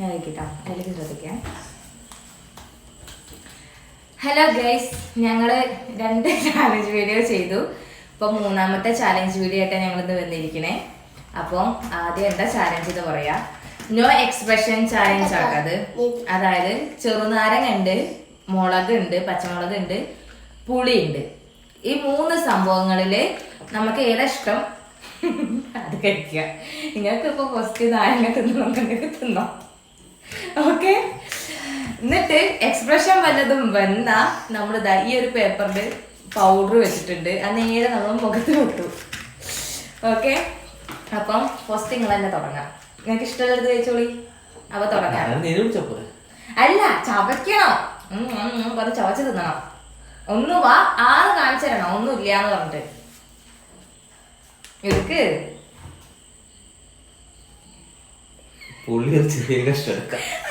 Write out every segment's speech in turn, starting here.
ഞാൻ വയ്ക്കട്ടോ, അതിലേക്ക് ശ്രദ്ധിക്കാം. ഹലോ ഗൈസ്, ഞങ്ങൾ 2 ചാലഞ്ച് വീഡിയോ ചെയ്തു. ഇപ്പം 3ാമത്തെ ചാലഞ്ച് വീഡിയോ ആയിട്ടാണ് ഞങ്ങളിന്ന് വന്നിരിക്കണേ. അപ്പം ആദ്യം എന്താ ചാലഞ്ച് എന്ന് പറയാ, നോ എക്സ്പ്രഷൻ ചാലഞ്ച് ആക്കത്. അതായത് ചെറുനാരങ്ങ ഉണ്ട്, മുളക് ഉണ്ട്, പച്ചമുളക് ഉണ്ട്, പുളി ഉണ്ട്. ഈ 3 സംഭവങ്ങളില് നമുക്ക് ഏതാ ഇഷ്ടം അത് കഴിക്കുക. നിങ്ങൾക്ക് ഇപ്പൊ ഫസ്റ്റ് നാരങ്ങ തിന്നണമെന്നുണ്ടെങ്കിൽ തിന്നോ, ഓക്കെ. എന്നിട്ട് എക്സ്പ്രഷൻ വല്ലതും വന്നാ നമ്മൾ ഈ ഒരു പേപ്പറിൽ പൗഡർ വെച്ചിട്ടുണ്ട്, അത് നേരെ നമ്മൾ മുഖത്ത് വിട്ടു, ഓക്കെ. അപ്പം ഫസ്റ്റ് നിങ്ങൾ തന്നെ തുടങ്ങാം. നിങ്ങൾക്ക് ഇഷ്ടമുള്ളത് കഴിച്ചോളി. അപ്പൊ തുടങ്ങാം. അല്ല, ചവയ്ക്കണം, അത് ചവച്ച് തിന്നണം. ഒന്ന് വാ, ആള് കാണിച്ചു തരണം, ഒന്നും ഇല്ലാന്ന് പറഞ്ഞിട്ട് എടുക്ക്.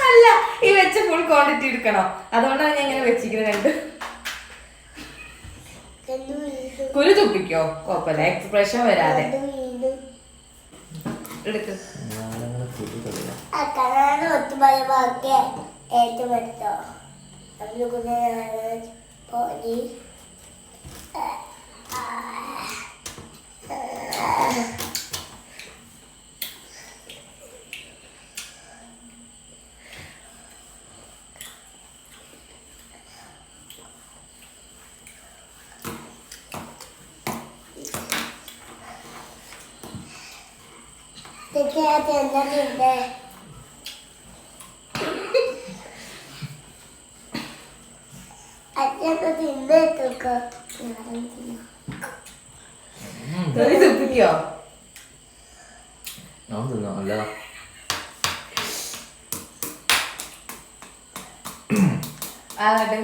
അല്ല, ഈ വെച്ച ഫുൾ ക്വാണ്ടിറ്റി എടുക്കണം. അതുകൊണ്ടാണ് ഞാൻ ഇങ്ങനെ വെച്ചിരിക്കുന്നത്. കുരു തുപ്പിക്കോ, കുഴപ്പമില്ല, എക്സ്പ്രഷൻ വരാതെ എടുക്ക്. തുപ്പിക്കോ, ആകട്ടെ,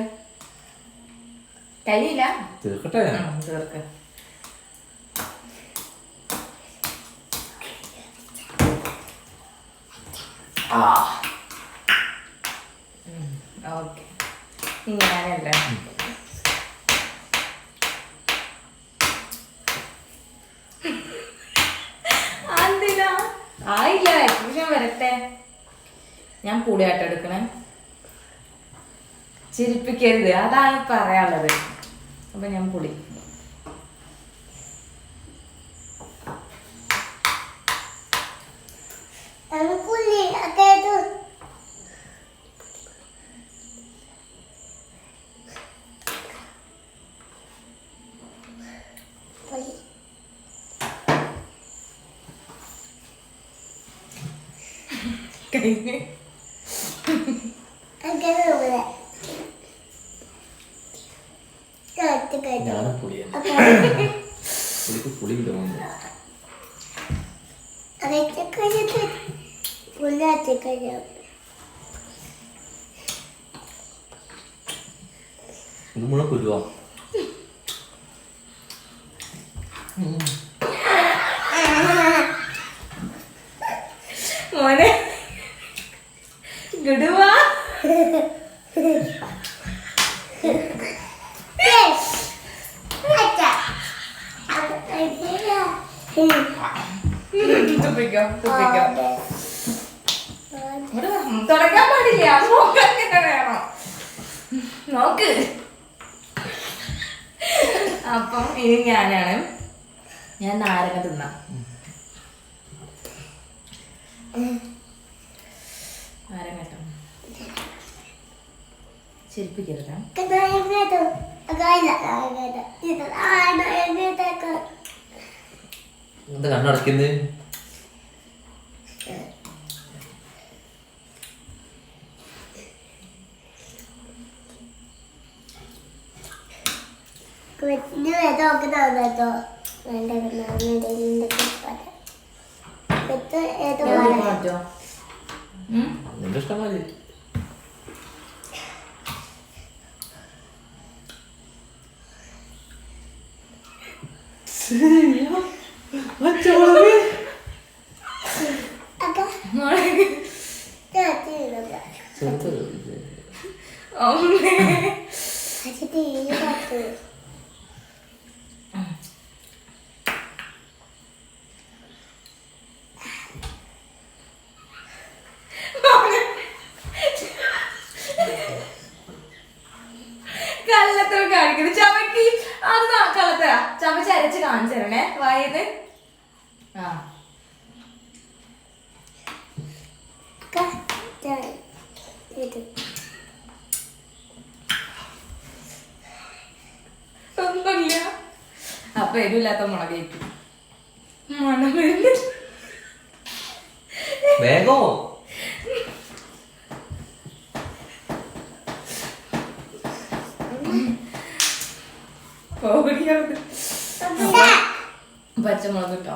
കഴിയില്ല, തീർക്കട്ടെ, തീർക്ക. ഓക്കെ, ഞാനല്ല എന്തിനാ ആയില്ല, എക്സ്പ്രഷൻ വരട്ടെ. ഞാൻ പുളിയാട്ടോ എടുക്കണേ, ചിരിപ്പിക്കരുത്, അതാണ് പറയാനുള്ളത്. അപ്പൊ ഞാൻ പുളി. കുരുവാ മോനെ ഗുഡുവാ. തുപ്പിക്കോ, തുപ്പിക്കോ. തുടക്കാൻ പാടില്ല, വേണം, നോക്ക്. അപ്പം ഇനി ഞാനാണ്, ഞാൻ നാരങ്ങ തിന്നാം. നാരങ്ങ കേട്ടോ, ശരിപ്പിക്കരുത്. എന്താ കണ്ണടക്കുന്നത്? നിന്റെ ഇഷ്ടം മതി. ഒന്നുമില്ല. അപ്പൊ എരിവില്ലാത്ത മുളക് കഴിക്കും. മണം വരുന്നില്ല. വേഗോ ഓടിയത്. പച്ചമുളക് കിട്ടോ?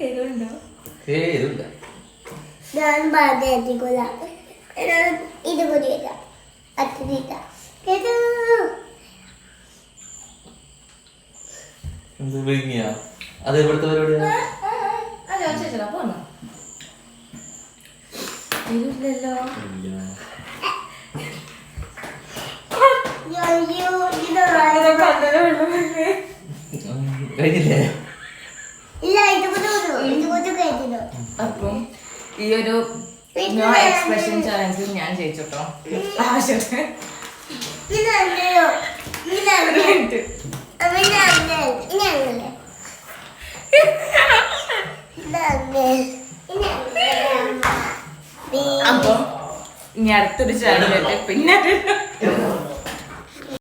എരിവുണ്ടോ? ഏരുല്ല ഞാൻ പറഞ്ഞില്ല ഇത് പുതിയ അത്തിരില്ല എന്ത് വിഴുങ്ങിയ അത് ഇവിടുത്തെ പരിപാടിയാണ് ചേച്ചാ പോന്നോ? എരിവില്ലല്ലോ. കഴിഞ്ഞില്ലേ ഇല്ല ഇത് കഴിക്കുന്നു. അപ്പം ഈ ഒരു നോ എക്സ്പ്രഷൻ ചാലഞ്ചിൽ ഞാൻ ജയിച്ചോട്ടോ. ആവശ്യത്തിന് ഒരു മിനിറ്റ്. അപ്പം ഇനി അടുത്തൊരു ചാനൽ പിന്നെ